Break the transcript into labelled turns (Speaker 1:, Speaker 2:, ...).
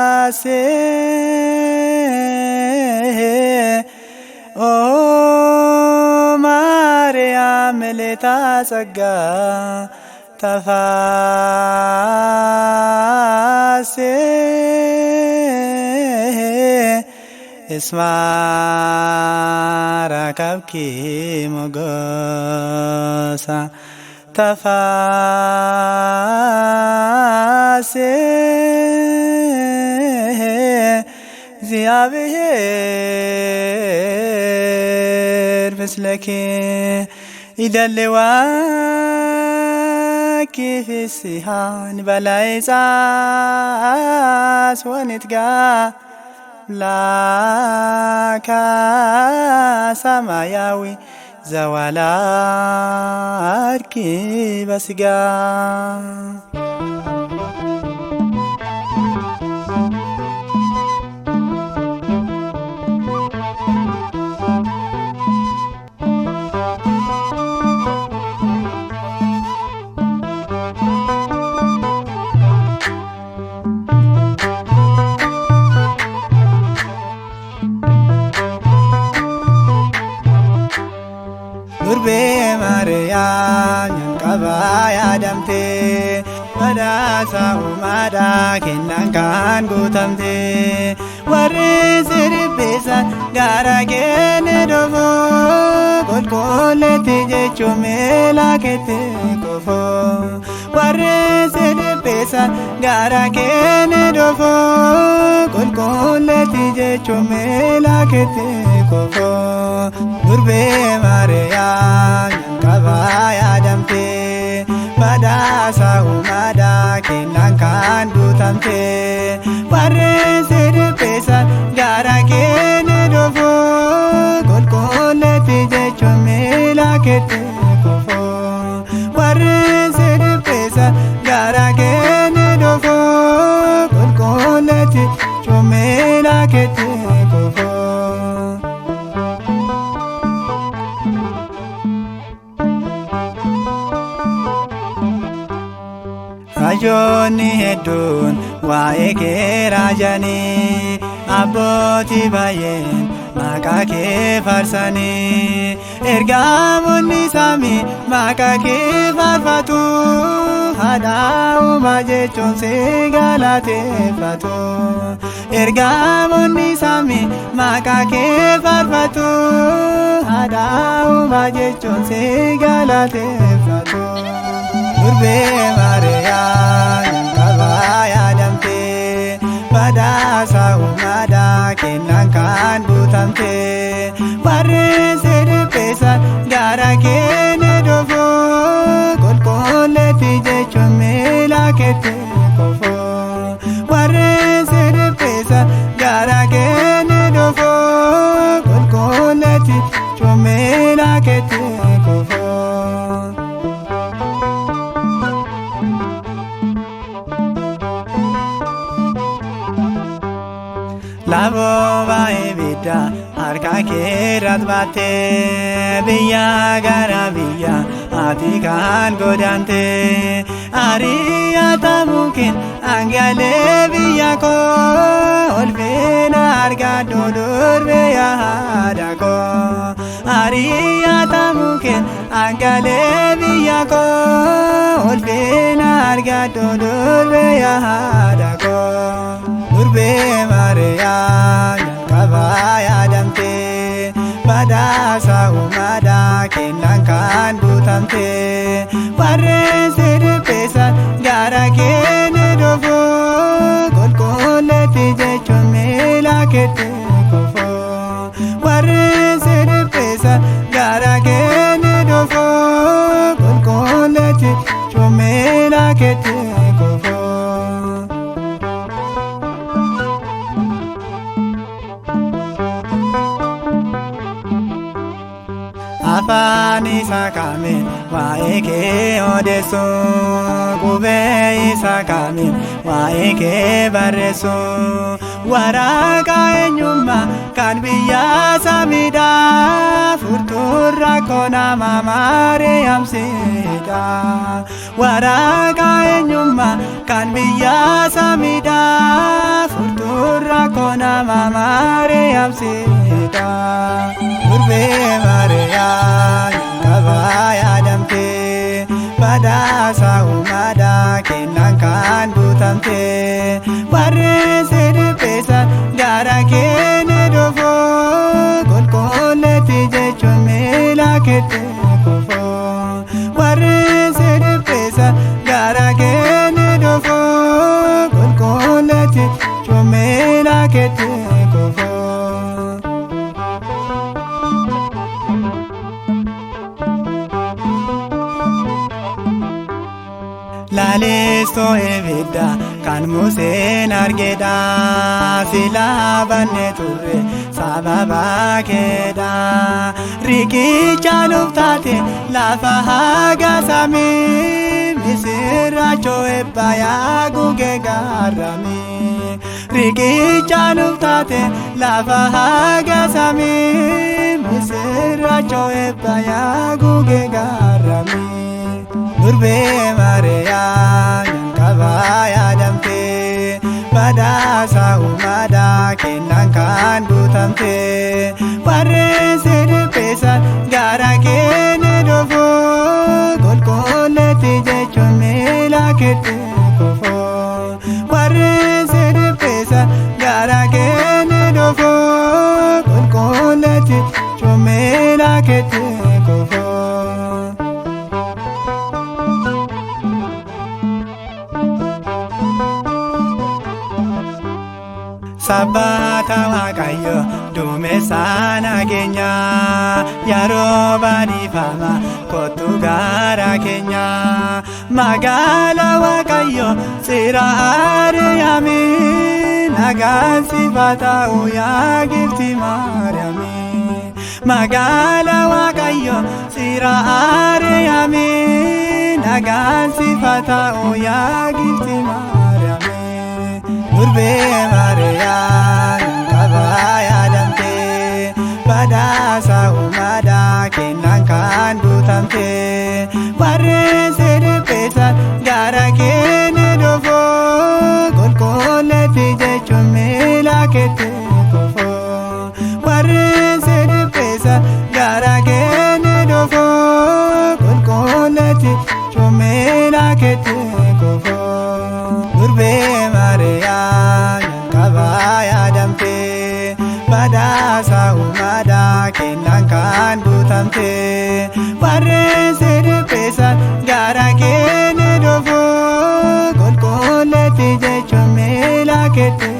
Speaker 1: tafase o Maryam leta ጸጋ tafase ismara kabki mogosa tafase ziyabiher misleki idallewaki fisihan balaizas wanitga laka samayawi zawalarki basiga durbe Maryam yankabaya damte badasa umada kennan kan gutamte warri sirbesan gara gene dofo kolkoleti jechu melakete kofo warri sirbesan gara gene dofo kolkoleti jechu melakete kofo durbe Maryam yankabaya damte badasa umada kennan kan gutamte warri sirbesan gara gene dofo kolkoleti jechu melakete kofo warri sirbesan gara gene dofo kolkoleti jechu melakete kofo Rajoni hedun waa'ee kee raajanii abbootii baay'een maqaa kee faarsanii ergamoonni samii maqaa kee faarfatu haadha uumaa jechuun si galateeffatu ergamoonni samii maqaa kee faarfatu haadha uumaa jechuun si galateeffatu durbe Maryam yankabaya damte badasa umada kennan kan gutamte warri sirbesan gara gene dofo kolkoleti jechu melakete kofo warri sirbesan gara gene dofo kolkoleti jechu melakete kofo labo baebida harka keerrat baate biyya gara biyya ati kan godante ariyata mungkin angale biyya ko olfena argado durbe yaada ko ariyata mungkin angale biyya ko olfena argado durbe yaada ko durbe Maryam yankabaya damte badasa umada kennan kan gutamte warri sirbesan gara gene dofo kolkoleti jechu melakete kofo warri sirbesan gara gene dofo kolkoleti jechu melakete kofo afa afaan isaa kaamiin waa'ee kee odeessu qubee isaa kaamiin waa'ee kee barreessu waraqaa eenyummaa kan biyya samiidhaa furtuun rakkoo nama Maariyaamsiidha waraqaa eenyummaa kan biyya samiidhaa furtuun rakkoo nama Maariyaamsiidha durbee Maariyaam kabaa yaadamtee badhaasa uumaadhaa kennaan kan guutamtee barreesse dhipheessan gara keenya dhufoo qulqulleetti jechuun miila keetti kufoo barreesse dhipheessan gara keenya dhufoo qulqulleetti jechuun miila keetti kufoo. Laalestoo ibidda kan Museen argedha silaa banne turre sababa keedha riqicha nuuf taate lafa haga samii misirraachoo eebba yaa gugee gaarramii riqicha nuuf taate lafa haga samii misirraachoo eebba yaa gugee gaarramii. durbee Maariyaam kabaa yaadamtee badhaasa uumaadhaa kennaan kan guutamtee barreesse dhipheessan gara keenya dhufoo qulqulleetti jechuun miila keetti kufoo barreesse dhipheessan gara keenya dhufoo qulqulleetti jechuun miila keetti kufoo. Sabbata Waaqayyo duumessa nageenya yeroo baadhiifama kottu gara keenya magaala Waaqayyo sira Maariyaami nagaan sifa ta'u yaa gifti Maariyaami magaala Waaqayyo sira Maariyaami nagaan sifa ta'u yaa gifti Maariyaami. durbee Maariyaam kabaa yaadamtee badhaasa uumaadhaa kennaan kan guutamtee barreesse dhipheessan gara keenya dhufoo qulqulleetti jechuun miila keetti kufoo barreesse dhipheessan gara keenya dhufoo qulqulleetti jechuun miila keetti kufoo durbee Maariyaam kabaa yaadamtee badhaasa uumaadhaa kennaan kan guutamtee barreesse dhipheessan gara keenya dhufoo qulqulleetti jechuun miila keetti